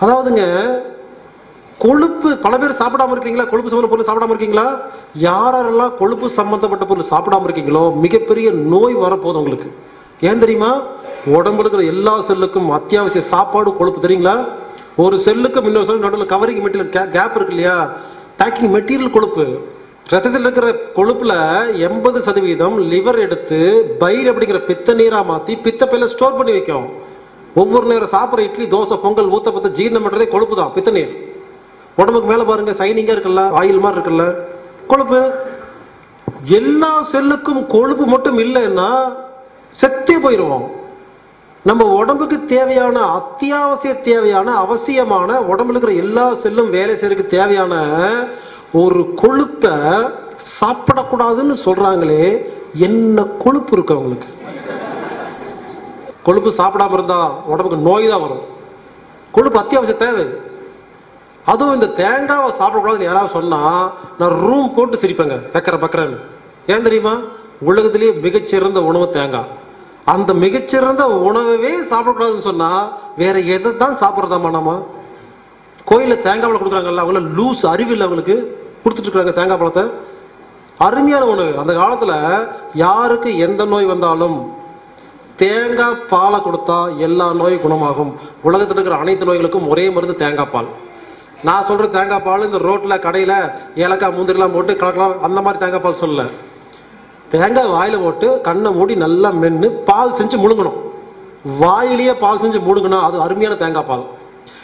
அதாவதுங்க, கொழுப்பு பல பேர் சாப்பிடாம இருக்கீங்களா? கொழுப்பு சம்பந்த பொருள் சாப்பிடாம இருக்கீங்களா? யாரெல்லாம் கொழுப்பு சம்பந்தப்பட்ட பொருள் சாப்பிடாம இருக்கீங்களோ மிகப்பெரிய நோய் வரப்போகுது உங்களுக்கு. ஏன் தெரியுமா? உடம்புல இருக்கிற எல்லா செல்லுக்கும் அத்தியாவசிய சாப்பாடு கொழுப்பு. தெரியுங்களா? ஒரு செல்லுக்கும் இன்னொரு செல்லுக்கு நடுவில் கவரிங் மெட்டீரியல் கேப் இருக்கு இல்லையா? பேக்கிங் மெட்டீரியல் கொழுப்பு. ரத்தத்தில் இருக்கிற கொழுப்புல 80% லிவர் எடுத்து பைல் அப்படிங்கிற பித்த நீரா மாத்தி பித்த பையில ஸ்டோர் பண்ணி வைக்கும். ஒவ்வொரு நேரம் சாப்பிட்ற இட்லி, தோசை, பொங்கல், ஊத்தப்பத்த ஜீரணம் பண்றதே கொழுப்பு தான், பித்த நீர். உடம்புக்கு மேல பாருங்க, சைனிங்கா இருக்குல்ல, ஆயில் மாதிரி இருக்குல்ல, கொழுப்பு. எல்லா செல்லுக்கும் கொழுப்பு மட்டும் இல்லைன்னா செத்தே போயிடுவோம். நம்ம உடம்புக்கு தேவையான அத்தியாவசிய தேவையான அவசியமான உடம்புல இருக்கிற எல்லா செல்லும் வேலை செய்யறதுக்கு தேவையான ஒரு கொழுப்பை சாப்பிடக்கூடாதுன்னு சொல்றாங்களே, என்ன கொழுப்பு இருக்கு அவங்களுக்கு? கொழுப்பு சாப்பிடாம இருந்தா உடம்புக்கு நோய் தான் வரும். கொழுப்பு அத்தியாவசிய தேவை. அதுவும் இந்த தேங்காவை சாப்பிடக்கூடாதுன்னு யாராவது சொன்னா நான் ரூம் போட்டு சிரிப்பேங்க, பக்கறன்னு. ஏன் தெரியுமா? உலகத்திலேயே மிகச்சிறந்த உணவு தேங்காய். அந்த மிகச்சிறந்த உணவே சாப்பிடக்கூடாதுன்னு சொன்னா வேற எதை தான் சாப்பிட்றதாமா? நம்ம கோயில தேங்காய் பழம் கொடுக்குறாங்கல்ல, அவங்கள லூஸ் அறிவில்லை அவங்களுக்கு, கொடுத்துட்டு இருக்காங்க தேங்காய் பழத்தை. அருமையான உணவு. அந்த காலத்துல யாருக்கு எந்த நோய் வந்தாலும் தேங்காய் பாலை கொடுத்தா எல்லா நோயும் குணமாகும். உலகத்தில் இருக்கிற அனைத்து நோய்களுக்கும் ஒரே மருந்து தேங்காய் பால். நான் சொல்ற தேங்காய் பால் இந்த ரோட்ல கடையில ஏலக்காய் முந்திரிலாம் போட்டு கலக்கலாம் அந்த மாதிரி தேங்காய் பால் சொல்லல. தேங்காய் வாயில போட்டு கண்ணை மூடி நல்லா மென்னு பால் செஞ்சு முழுங்கணும். வாயிலேயே பால் செஞ்சு முழுங்கினா அது அருமையான தேங்காய் பால்.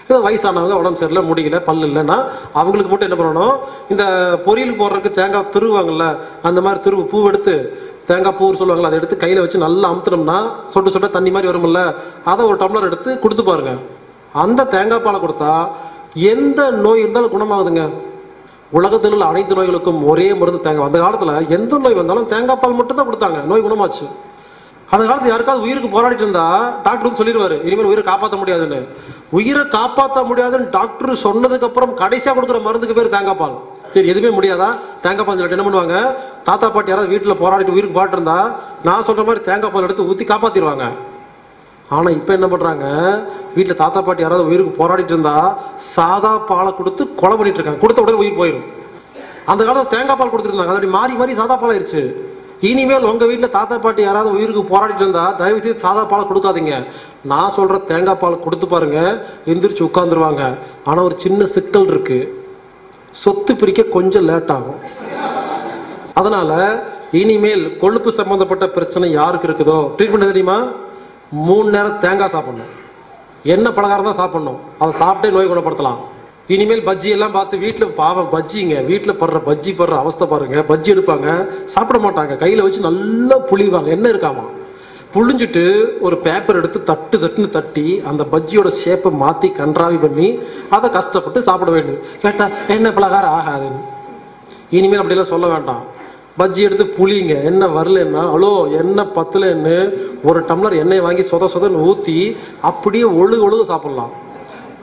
ஏதோ வயசானவங்க உடம்பு சரியில்லை, முடியல, பல்லு இல்லைன்னா அவங்களுக்கு மட்டும் என்ன பண்ணணும், இந்த பொரியலுக்கு போடுறதுக்கு தேங்காய் துருவாங்கல்ல, அந்த மாதிரி துருவு பூ எடுத்து, தேங்காய் பூ சொல்லுவாங்கல்ல, அதை எடுத்து கையில் வச்சு நல்லா அமுத்தினோம்னா சொட்டு சொட்ட தண்ணி மாதிரி வரும்ல, அதை ஒரு டம்ளர் எடுத்து கொடுத்து பாருங்க. அந்த தேங்காய் பாலை கொடுத்தா எந்த நோய் இருந்தாலும் குணமாகுதுங்க. உலகத்தில் உள்ள அனைத்து நோய்களுக்கும் ஒரே மருந்து தேங்காய். அந்த காலத்தில் எந்த நோய் வந்தாலும் தேங்காய் பால் மட்டும் தான் கொடுத்தாங்க, நோய் குணமாச்சு. அந்த காலத்துல யாருக்காவது உயிருக்கு போராடிட்டு இருந்தா டாக்டர் சொல்லிடுவாரு, இனிமேல் உயிரை காப்பாற்ற முடியாதுன்னு. உயிரை காப்பாற்ற முடியாதுன்னு டாக்டர் சொன்னதுக்கு அப்புறம் கடைசியா கொடுக்குற மருந்துக்கு பேர் தேங்காய் பால். சரி, எதுவுமே முடியாதா? தேங்காய் பால் என்ன பண்ணுவாங்க, தாத்தா பாட்டி யாராவது வீட்டில் போராடிட்டு உயிருக்கு போராட்டு இருந்தா நான் சொல்ற மாதிரி தேங்காய் பால் எடுத்து ஊற்றி காப்பாத்திடுவாங்க. ஆனா இப்ப என்ன பண்றாங்க, வீட்டுல தாத்தா பாட்டி யாராவது உயிருக்கு போராடிட்டு இருந்தா சாதா பாலை கொடுத்து கொலை பண்ணிட்டு இருக்காங்க. கொடுத்த உடனே உயிர் போயிடும். அந்த காலத்துல தேங்காய் பால் கொடுத்துருந்தாங்க, அதோட மாறி மாறி சாதா பால் ஆயிடுச்சு. இனிமேல் உங்க வீட்டுல தாத்தா பாட்டி யாராவது உயிருக்கு போராடிட்டு இருந்தா தயவு செய்து சாதா பாலை கொடுக்காதீங்க. நான் சொல்ற தேங்காய் பால் கொடுத்து பாருங்க, எந்திரிச்சு உட்கார்ந்துருவாங்க. ஆனா ஒரு சின்ன சிக்கல் இருக்கு, சொத்து பிரிக்க கொஞ்சம் லேட் ஆகும். அதனால இனிமேல் கொழுப்பு சம்பந்தப்பட்ட பிரச்சனை யாருக்கு இருக்குதோ ட்ரீட்மெண்ட் தெரியுமா? 3 நேரம் தேங்காய் சாப்பிடணும், என்ன பலகாரம் தான் சாப்பிடணும், அதை சாப்பிட்டே நோய் குணப்படுத்தலாம். இனிமேல் பஜ்ஜி எல்லாம் பார்த்து வீட்டில் பாவம் பஜ்ஜிங்க, வீட்டில் பஜ்ஜி படுற அவஸ்தை பாருங்க. பஜ்ஜி எடுப்பாங்க, சாப்பிட மாட்டாங்க, கையில் வச்சு நல்லா புளிவாங்க, என்ன இருக்காமா, புளிஞ்சிட்டு ஒரு பேப்பர் எடுத்து தட்டுன்னு தட்டி அந்த பஜ்ஜியோட ஷேப்பை மாற்றி கன்றாவி பண்ணி அதை கஷ்டப்பட்டு சாப்பிட வேண்டியது. கேட்டால் என்ன பலகாரம் ஆகாதுன்னு. இனிமேல் அப்படிலாம் சொல்ல வேண்டாம். பஜ்ஜி எடுத்து புளிங்க, என்ன வரலன்னா அவ்வளோ எண்ணெய் பத்தலன்னு ஒரு டம்ளர் எண்ணெய் வாங்கி சொதன்னு ஊற்றி அப்படியே ஒழுகு சாப்பிடலாம்.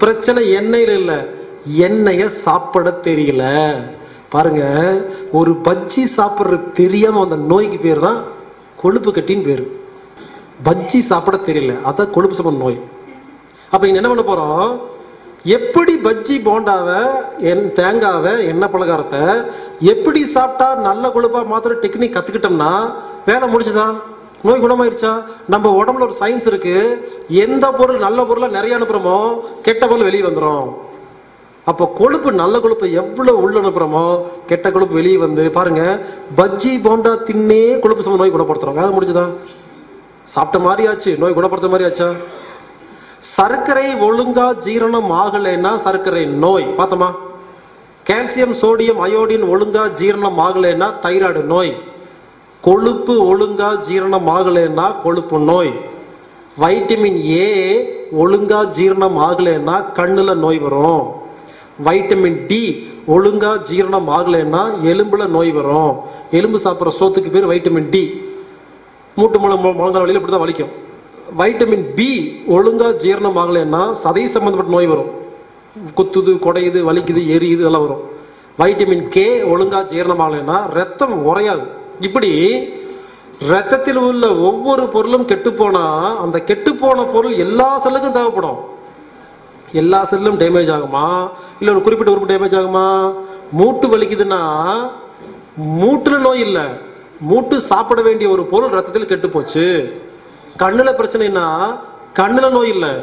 பிரச்சனை எண்ணெயில் இல்லை, எண்ணெயை சாப்பிட தெரியல. பாருங்க, ஒரு பஜ்ஜி சாப்பிட்றது தெரியாம அந்த நோய்க்கு பேர் தான் கொழுப்பு கட்டின்னு பேரு. பஜ்ஜி சாப்பிட தெரியல, அதான் கொழுப்பு சம்பந்த நோய். அப்ப இங்க என்ன பண்ண போறோம், எப்படி பஜ்ஜி போண்டாவை தேங்காவை எண்ணெய் பலகாரத்தை எப்படி சாப்பிட்டா நல்ல கொழுப்பா மாத்திர டெக்னிக் கத்துக்கிட்டோம்னா வேலை முடிச்சுதான், நோய் குணமாயிருச்சா? நம்ம உடம்புல ஒரு சயின்ஸ் இருக்கு, எந்த பொருள் நல்ல பொருளை நிறைய அனுப்புறோமோ கெட்ட பொருள் வெளியே வந்துடும். அப்போ கொழுப்பு நல்ல கொழுப்பு எவ்வளவு உள்ள அனுப்புறோமோ கெட்ட கொழுப்பு வெளியே வந்து பாருங்க, பஜ்ஜி போண்டா தின்னே கொழுப்பு சம்பந்த நோய் குணப்படுத்துறோம். வேலை முடிச்சுதான், சாப்பிட்ட மாதிரி ஆச்சு, நோய் குணப்படுத்த மாதிரி ஆச்சா? சர்க்கரை ஒழுங்கா ஜீரணம் ஆகலைன்னா சர்க்கரை நோய் பார்த்தோமா? கால்சியம் சோடியம் அயோடின் ஒழுங்கா ஜீரணம் ஆகலைன்னா தைராய்டு நோய். கொழுப்பு ஒழுங்கா ஜீரணம் ஆகலைன்னா கொழுப்பு நோய். வைட்டமின் ஏ ஒழுங்கா ஜீரணம் ஆகலைன்னா கண்ணுல நோய் வரும். வைட்டமின் டி ஒழுங்கா ஜீரணம் ஆகலைன்னா எலும்புல நோய் வரும். எலும்பு சாப்பிட்ற சோத்துக்கு பேர் வைட்டமின் டி. மூட்டு முழங்கால் வழியில் இப்படி தான் வலிக்கும். வைட்டமின் பி ஒழுங்கா ஜீரணம் ஆகலைன்னா சதை சம்பந்தப்பட்ட நோய் வரும், குத்துது, கொடையுது, வலிக்குது, எரியுது, இதெல்லாம் வரும். வைட்டமின் கே ஒழுங்கா ஜீரணம் ஆகலைன்னா ரத்தம் உறையாது. இப்படி ரத்தத்தில் உள்ள ஒவ்வொரு பொருளும் கெட்டு போனா அந்த கெட்டு போன பொருள் எல்லா செல்லுக்கும் தேவைப்படும். எல்லா செல்லும் டேமேஜ் ஆகுமா, இல்லை ஒரு குறிப்பிட்ட உறுப்பு டேமேஜ் ஆகுமா? மூட்டு வலிக்குதுன்னா மூட்டுல நோய் இல்லை, மூட்டு சாப்பிட வேண்டிய ஒரு பொருள் ரத்தத்தில் கெட்டு போச்சு. கண்ணுல பிரச்சனைனா கண்ணுல நோய் இல்லை,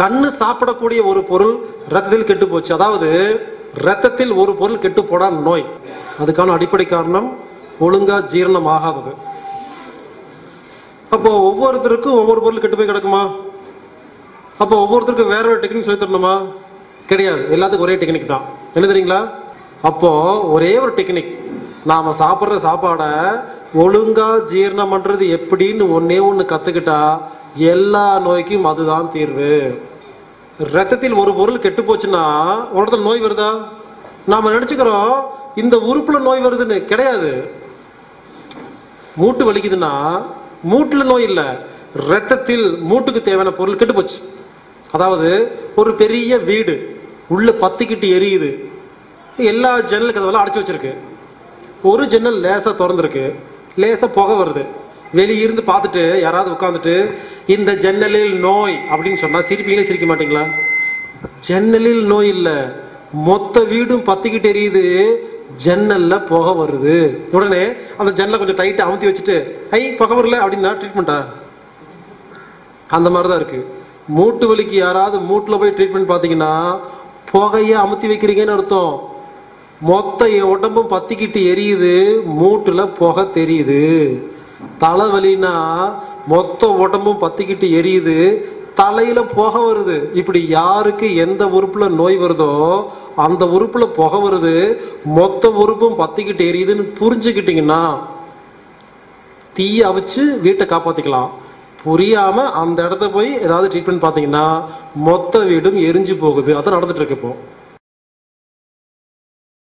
கண்ணு சாப்பிடக்கூடிய ஒரு பொருள் ரத்தத்தில் கெட்டு போச்சு. அதாவது ரத்தத்தில் ஒரு பொருள் கெட்டு போடா நோய். அதுக்கான அடிப்படை காரணம் ஒழுங்கா ஜீரணம் ஆகாதது. அப்போ ஒவ்வொருத்தருக்கும் ஒவ்வொரு பொருள் கெட்டு போய் கிடக்குமா? அப்போ ஒவ்வொருத்தருக்கும் வேற ஒரு டெக்னிக் சொல்லி தரணுமா? கிடையாது, எல்லாத்துக்கும் ஒரே டெக்னிக் தான். என்ன தெரியுங்களா? அப்போ ஒரே ஒரு டெக்னிக், நாம சாப்பிட்ற சாப்பாடை ஒழுங்கா ஜீரணம் பண்றது எப்படின்னு ஒன்னே ஒன்று கத்துக்கிட்டா எல்லா நோய்க்கும் அதுதான் தீர்வு. ரத்தத்தில் ஒரு பொருள் கெட்டு போச்சுன்னா ஒரு இடத்துல நோய் வருதா? நாம நினைச்சுக்கிறோம் இந்த உறுப்புல நோய் வருதுன்னு. கிடையாது. மூட்டு வலிக்குதுன்னா மூட்டுல நோய் இல்லை, ரத்தத்தில் மூட்டுக்கு தேவையான பொருள் கெட்டு போச்சு. அதாவது ஒரு பெரிய வீடு உள்ள பத்திக்கிட்டு எரியுது, எல்லா ஜன்னல் கதவெல்லாம் அடைச்சி வச்சிருக்கு, ஒரு ஜன்னல் லேசா திறந்துருக்கு, லேசா புகை வருது. வெளியிருந்து பார்த்துட்டு யாராவது உட்காந்துட்டு இந்த ஜன்னலில் நோய் அப்படின்னு சொன்னா சிரிப்பீங்களே, சிரிக்க மாட்டீங்களா? ஜன்னலில் நோய் இல்லை, மொத்த வீடும் பத்திக்கிட்டு எரியுது, ஜன்னல்ல புகை வருது. உடனே அந்த ஜன்னலை கொஞ்சம் டைட்டா அமுத்தி வச்சுட்டு ஐ புகை வரல அப்படின்னா ட்ரீட்மெண்டா? அந்த மாதிரிதான் இருக்கு. மூட்டு வலிக்கு யாராவது மூட்டுல போய் ட்ரீட்மெண்ட் பார்த்தீங்கன்னா புகையை அமுத்தி வைக்கிறீங்கன்னு அர்த்தம். மொத்த உடம்பும் பத்திக்கிட்டு எரியுது, மூட்டுல புகை தெரியுது. தலைவலினா மொத்த உடம்பும் பத்திக்கிட்டு எரியுது, தலையில புகை வருது. இப்படி யாருக்கு எந்த உறுப்புல நோய் வருதோ அந்த உறுப்புல புகை வருது, மொத்த உறுப்பும் பத்திக்கிட்டு எரியுதுன்னு புரிஞ்சுக்கிட்டீங்கன்னா தீய அவிச்சு வீட்டை காப்பாத்திக்கலாம். புரியாம அந்த இடத்த போய் ஏதாவது ட்ரீட்மெண்ட் பார்த்தீங்கன்னா மொத்த வீடும் எரிஞ்சு போகுது. அதான் நடந்துட்டு இருக்கு இப்போ.